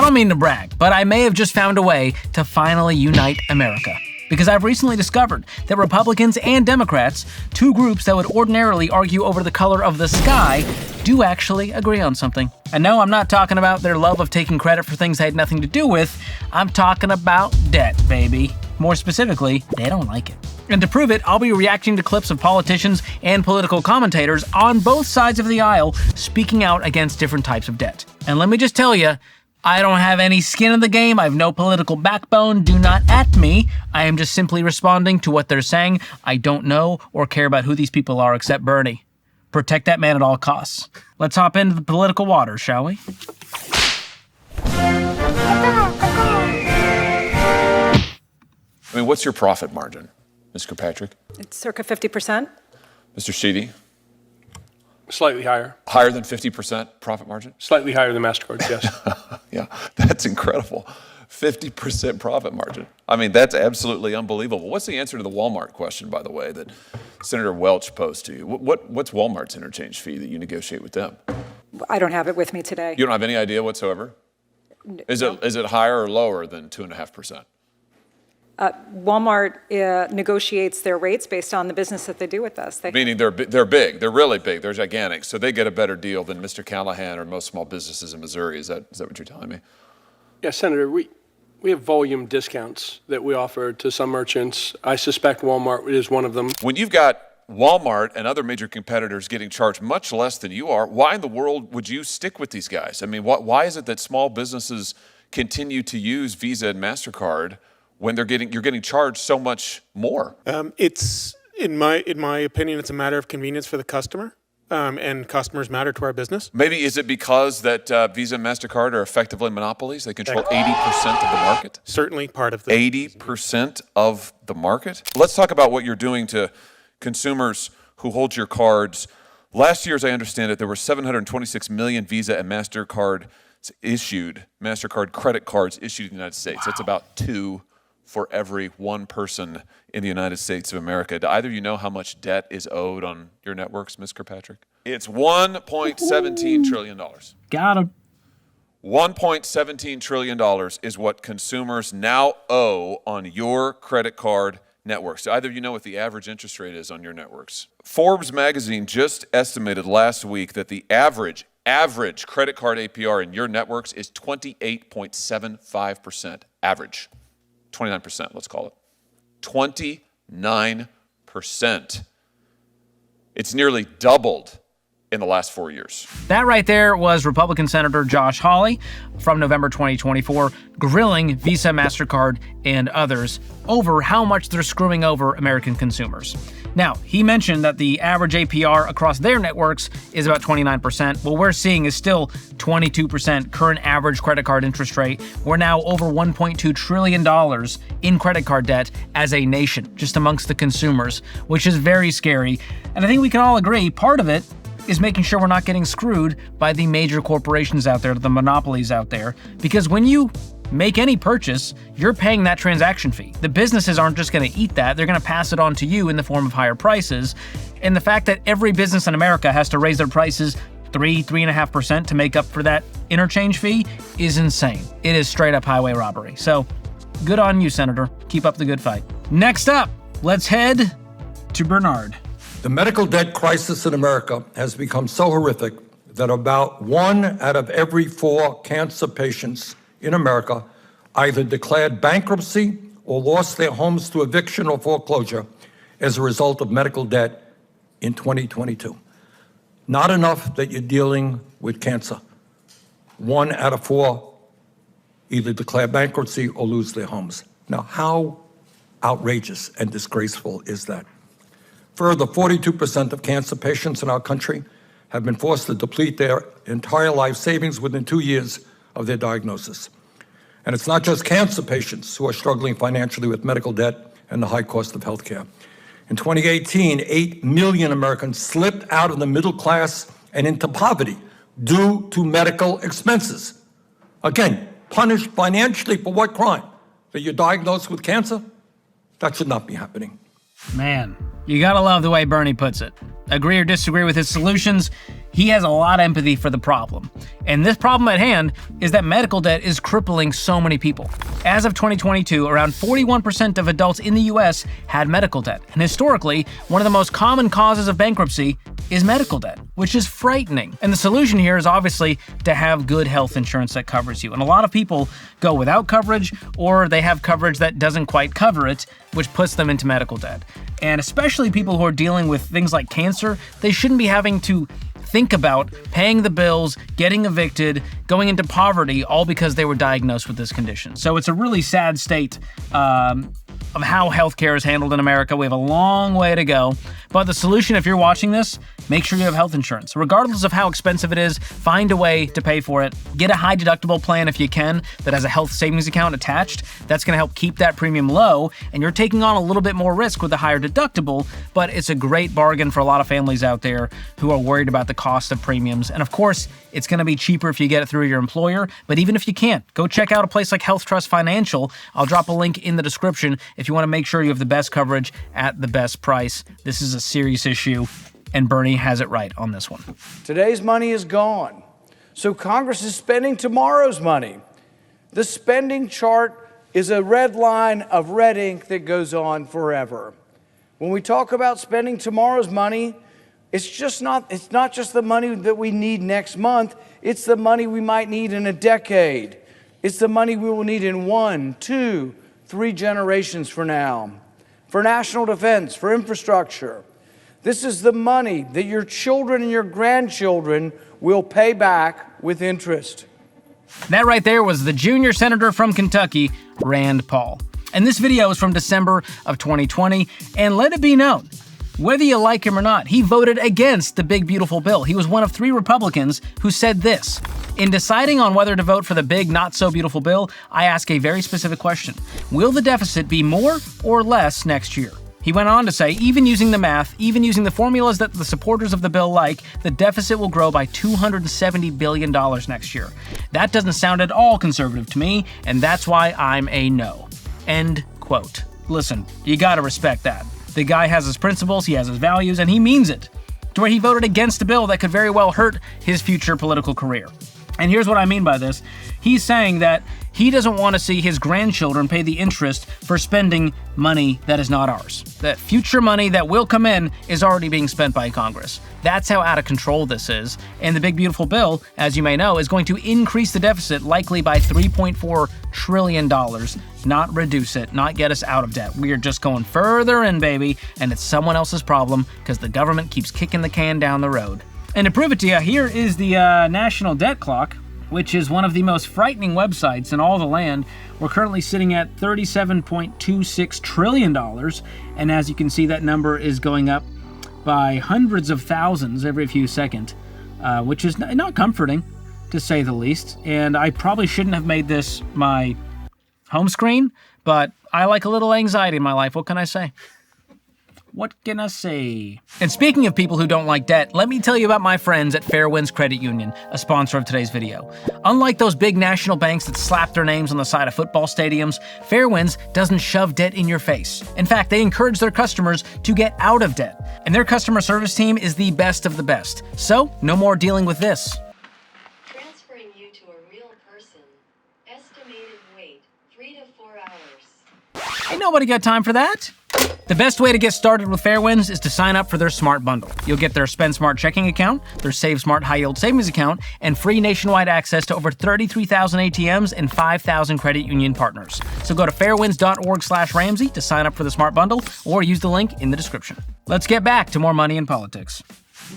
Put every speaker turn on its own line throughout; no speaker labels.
don't mean to brag, but I may have just found a way to finally unite America. Because I've recently discovered that Republicans and Democrats, two groups that would ordinarily argue over the color of the sky, do actually agree on something. And no, I'm not talking about their love of taking credit for things they had nothing to do with. I'm talking about debt, baby. More specifically, they don't like it. And to prove it, I'll be reacting to clips of politicians and political commentators on both sides of the aisle speaking out against different types of debt. And let me just tell you, I don't have any skin in the game. I have no political backbone. Do not at me. I am just simply responding to what they're saying. I don't know or care about who these people are except Bernie. Protect that man at all costs. Let's hop into the political waters, shall we?
I mean, what's your profit margin, Ms. Kirkpatrick?
It's circa 50%.
Mr. Sheedy?
Slightly higher.
Higher than 50% profit margin?
Slightly higher than MasterCard, yes.
Yeah, that's incredible. 50% profit margin. I mean, that's absolutely unbelievable. What's the answer to the Walmart question, by the way, that Senator Welch posed to you? What's Walmart's interchange fee that you negotiate with them?
I don't have it with me today.
You don't have any idea whatsoever? Is it higher or lower than 2.5%?
Walmart negotiates their rates based on the business that they do with us.
Meaning they're big, they're really big, they're gigantic, so they get a better deal than Mr. Callahan or most small businesses in Missouri. Is that what you're telling me?
Yeah, Senator, we have volume discounts that we offer to some merchants. I suspect Walmart is one of them.
When you've got Walmart and other major competitors getting charged much less than you are, why in the world would you stick with these guys? I mean, why is it that small businesses continue to use Visa and MasterCard when you're getting charged so much more?
It's in my opinion, it's a matter of convenience for the customer, and customers matter to our business.
Maybe is it because that Visa and MasterCard are effectively monopolies? They control 80% of the market?
Certainly part of the
80% of the market? Let's talk about what you're doing to consumers who hold your cards. Last year, as I understand it, there were 726 million Visa and MasterCard credit cards issued in the United States. Wow. That's about 2 for every 1 person in the United States of America. Do either of you know how much debt is owed on your networks, Ms. Kirkpatrick? It's $1.17 trillion.
Got him.
$1.17 trillion is what consumers now owe on your credit card networks. Do either of you know what the average interest rate is on your networks? Forbes magazine just estimated last week that the average credit card APR in your networks is 28.75%. Average. 29%, let's call it. 29%. It's nearly doubled in the last 4 years.
That right there was Republican Senator Josh Hawley from November 2024 grilling Visa, MasterCard, and others over how much they're screwing over American consumers. Now, he mentioned that the average APR across their networks is about 29%. What we're seeing is still 22% current average credit card interest rate. We're now over $1.2 trillion in credit card debt as a nation, just amongst the consumers, which is very scary. And I think we can all agree part of it is making sure we're not getting screwed by the major corporations out there, the monopolies out there. Because when you make any purchase, you're paying that transaction fee. The businesses aren't just going to eat that, they're going to pass it on to you in the form of higher prices. And the fact that every business in America has to raise their prices 3.5% to make up for that interchange fee is insane. It is straight up highway robbery. So good on you, Senator. Keep up the good fight. Next up, let's head to Bernard.
The medical debt crisis in America has become so horrific that about 1 out of every 4 cancer patients in America either declared bankruptcy or lost their homes to eviction or foreclosure as a result of medical debt in 2022. Not enough that you're dealing with cancer. 1 out of 4 either declare bankruptcy or lose their homes. Now, how outrageous and disgraceful is that? Further, 42% of cancer patients in our country have been forced to deplete their entire life savings within 2 years of their diagnosis. And it's not just cancer patients who are struggling financially with medical debt and the high cost of health care. In 2018, 8 million Americans slipped out of the middle class and into poverty due to medical expenses. Again, punished financially for what crime? That you're diagnosed with cancer? That should not be happening.
Man, you gotta love the way Bernie puts it. Agree or disagree with his solutions, he has a lot of empathy for the problem. And this problem at hand is that medical debt is crippling so many people. As of 2022, around 41% of adults in the US had medical debt. And historically, one of the most common causes of bankruptcy is medical debt, which is frightening. And the solution here is obviously to have good health insurance that covers you. And a lot of people go without coverage, or they have coverage that doesn't quite cover it, which puts them into medical debt. And especially people who are dealing with things like cancer, they shouldn't be having to think about paying the bills, getting evicted, going into poverty, all because they were diagnosed with this condition. So it's a really sad state of how healthcare is handled in America. We have a long way to go. But the solution, if you're watching this, make sure you have health insurance. Regardless of how expensive it is, find a way to pay for it. Get a high deductible plan if you can that has a health savings account attached. That's going to help keep that premium low, and you're taking on a little bit more risk with a higher deductible, but it's a great bargain for a lot of families out there who are worried about the cost of premiums. And of course, it's going to be cheaper if you get it through your employer, but even if you can't, go check out a place like Health Trust Financial. I'll drop a link in the description if you want to make sure you have the best coverage at the best price. This is a serious issue, and Bernie has it right on this one.
Today's money is gone, so Congress is spending tomorrow's money. The spending chart is a red line of red ink that goes on forever. When we talk about spending tomorrow's money, it's not just the money that we need next month, it's the money we might need in a decade. It's the money we will need in 1, 2, 3 generations from now. For national defense, for infrastructure. This is the money that your children and your grandchildren will pay back with interest.
That right there was the junior senator from Kentucky, Rand Paul. And this video is from December of 2020, and let it be known, whether you like him or not, he voted against the big beautiful bill. He was one of 3 Republicans who said this: "In deciding on whether to vote for the big not so beautiful bill, I ask a very specific question. Will the deficit be more or less next year?" He went on to say, even using the math, even using the formulas that the supporters of the bill like, the deficit will grow by $270 billion next year. That doesn't sound at all conservative to me, and that's why I'm a no. End quote. Listen, you gotta respect that. The guy has his principles, he has his values, and he means it, to where he voted against a bill that could very well hurt his future political career. And here's what I mean by this. He's saying that he doesn't want to see his grandchildren pay the interest for spending money that is not ours. That future money that will come in is already being spent by Congress. That's how out of control this is. And the big beautiful bill, as you may know, is going to increase the deficit likely by $3.4 trillion, not reduce it, not get us out of debt. We are just going further in, baby, and it's someone else's problem because the government keeps kicking the can down the road. And to prove it to you, here is the National Debt Clock, which is one of the most frightening websites in all the land. We're currently sitting at $37.26 trillion, and as you can see, that number is going up by hundreds of thousands every few seconds, which is not comforting, to say the least. And I probably shouldn't have made this my home screen, but I like a little anxiety in my life. What can I say? What can I say? And speaking of people who don't like debt, let me tell you about my friends at Fairwinds Credit Union, a sponsor of today's video. Unlike those big national banks that slap their names on the side of football stadiums, Fairwinds doesn't shove debt in your face. In fact, they encourage their customers to get out of debt. And their customer service team is the best of the best. So, no more dealing with this.
Transferring you to a real person. Estimated wait, 3 to 4 hours.
Ain't nobody got time for that. The best way to get started with Fairwinds is to sign up for their Smart Bundle. You'll get their Spend Smart checking account, their Save Smart high yield savings account, and free nationwide access to over 33,000 ATMs and 5,000 credit union partners. So go to fairwinds.org/Ramsey to sign up for the Smart Bundle, or use the link in the description. Let's get back to more money in politics.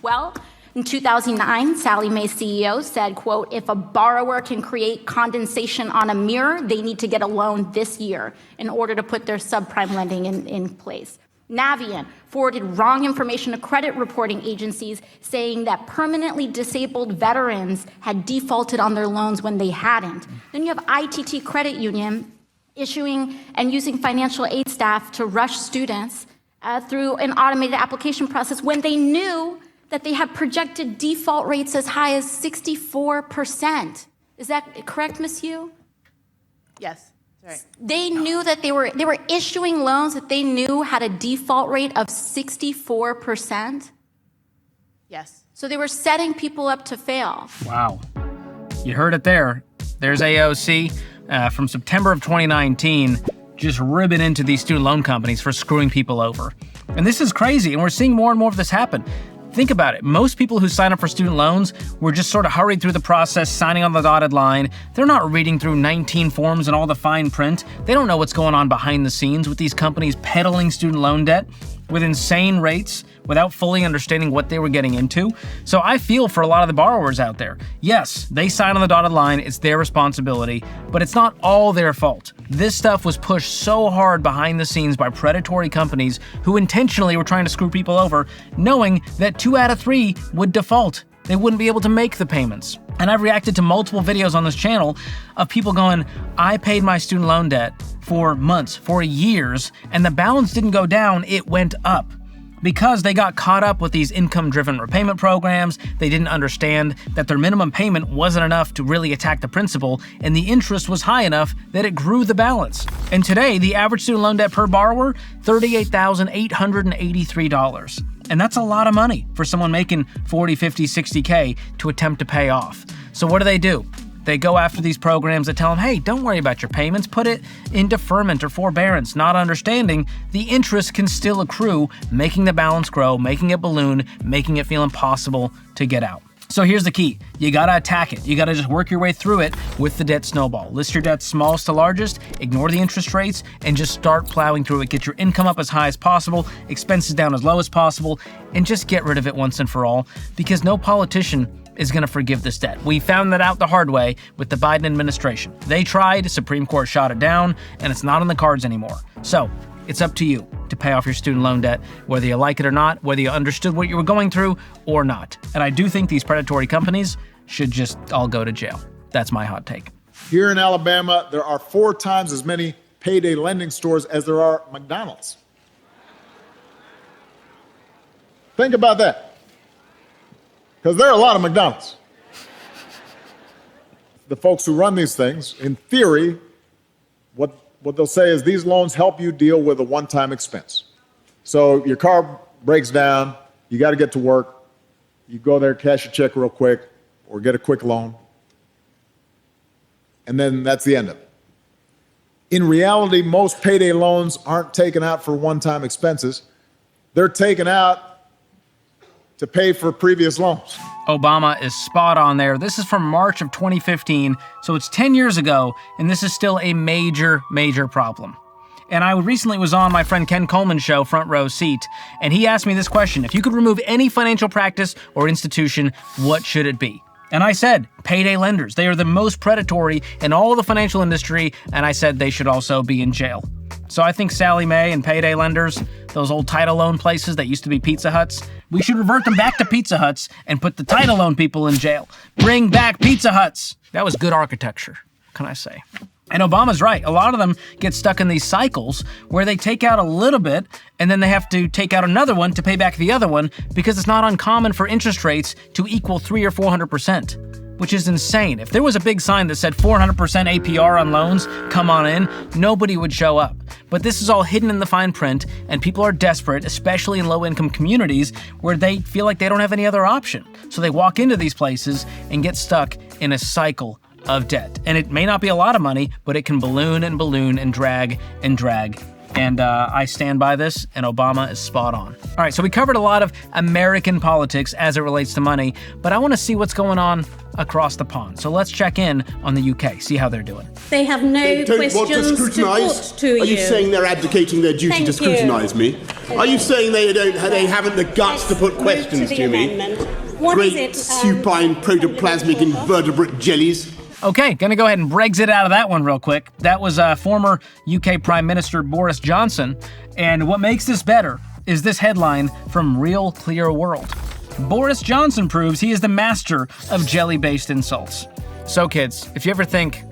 Well, in 2009, Sallie Mae's CEO said, quote, "If a borrower can create condensation on a mirror, they need to get a loan this year in order to put their subprime lending in place." Navient forwarded wrong information to credit reporting agencies saying that permanently disabled veterans had defaulted on their loans when they hadn't. Then you have ITT Credit Union issuing and using financial aid staff to rush students through an automated application process when they knew that they have projected default rates as high as 64%. Is that correct, Ms. Hugh?
Yes,
They knew that they were issuing loans that they knew had a default rate of 64%.
Yes.
So they were setting people up to fail.
Wow. You heard it there. There's AOC from September of 2019 just ribbing into these student loan companies for screwing people over. And this is crazy, and we're seeing more and more of this happen. Think about it. Most people who sign up for student loans were just sort of hurried through the process, signing on the dotted line. They're not reading through 19 forms and all the fine print. They don't know what's going on behind the scenes with these companies peddling student loan debt with insane rates without fully understanding what they were getting into. So I feel for a lot of the borrowers out there. Yes, they sign on the dotted line, it's their responsibility, but it's not all their fault. This stuff was pushed so hard behind the scenes by predatory companies who intentionally were trying to screw people over, knowing that 2 out of 3 would default. They wouldn't be able to make the payments. And I've reacted to multiple videos on this channel of people going, I paid my student loan debt for months, for years, and the balance didn't go down, it went up. Because they got caught up with these income-driven repayment programs, they didn't understand that their minimum payment wasn't enough to really attack the principal, and the interest was high enough that it grew the balance. And today, the average student loan debt per borrower, $38,883. And that's a lot of money for someone making 40, 50, 60K to attempt to pay off. So what do? They go after these programs that tell them, hey, don't worry about your payments, put it in deferment or forbearance, not understanding the interest can still accrue, making the balance grow, making it balloon, making it feel impossible to get out. So here's the key. You gotta attack it. You gotta just work your way through it with the debt snowball. List your debts smallest to largest, ignore the interest rates, and just start plowing through it. Get your income up as high as possible, expenses down as low as possible, and just get rid of it once and for all, because no politician is going to forgive this debt. We found that out the hard way with the Biden administration. They tried, Supreme Court shot it down, and it's not on the cards anymore. So it's up to you to pay off your student loan debt, whether you like it or not, whether you understood what you were going through or not. And I do think these predatory companies should just all go to jail. That's my hot take.
Here in Alabama, there are 4 times as many Payday lending stores as there are McDonald's. Think about that. Because there are a lot of McDonald's. The folks who run these things, in theory, what they'll say is these loans help you deal with a one-time expense. So your car breaks down, you got to get to work, you go there, cash your check real quick, or get a quick loan, and then that's the end of it. In reality, most payday loans aren't taken out for one-time expenses. They're taken out to pay for previous loans.
Obama is spot on there. This is from March of 2015, so it's 10 years ago, and this is still a major, major problem. And I recently was on my friend Ken Coleman's show, Front Row Seat, and he asked me this question: if you could remove any financial practice or institution, what should it be? And I said, payday lenders. They are the most predatory in all of the financial industry, and I said they should also be in jail. So I think Sallie Mae and payday lenders, those old title loan places that used to be Pizza Huts, we should revert them back to Pizza Huts and put the title loan people in jail. Bring back Pizza Huts. That was good architecture, can I say? And Obama's right. A lot of them get stuck in these cycles where they take out a little bit and then they have to take out another one to pay back the other one, because it's not uncommon for interest rates to equal 300 or 400%, which is insane. If there was a big sign that said 400% APR on loans, come on in, nobody would show up. But this is all hidden in the fine print, and people are desperate, especially in low-income communities where they feel like they don't have any other option. So they walk into these places and get stuck in a cycle of debt. And it may not be a lot of money, but it can balloon and balloon and drag and drag. And I stand by this, and Obama is spot on. All right, so we covered a lot of American politics as it relates to money, but I want to see what's going on across the pond. So let's check in on the UK, see how they're doing.
They have no questions to put to you.
Are you saying they're abdicating their duty to scrutinise me? Are you saying they haven't the guts to put questions to me? Great supine protoplasmic invertebrate jellies.
Okay, gonna go ahead and Brexit out of that one real quick. That was former UK Prime Minister Boris Johnson, and what makes this better is this headline from Real Clear World. Boris Johnson proves he is the master of jelly-based insults. So kids, if you ever think,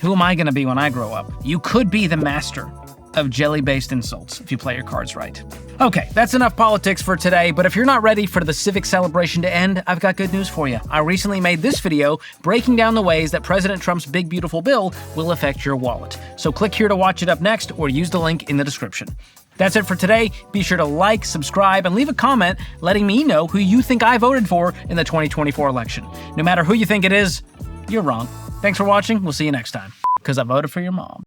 who am I gonna be when I grow up? You could be the master of jelly-based insults if you play your cards right. Okay, that's enough politics for today, but if you're not ready for the civic celebration to end, I've got good news for you. I recently made this video breaking down the ways that President Trump's big beautiful bill will affect your wallet. So click here to watch it up next or use the link in the description. That's it for today. Be sure to like, subscribe, and leave a comment letting me know who you think I voted for in the 2024 election. No matter who you think it is, you're wrong. Thanks for watching. We'll see you next time. Because I voted for your mom.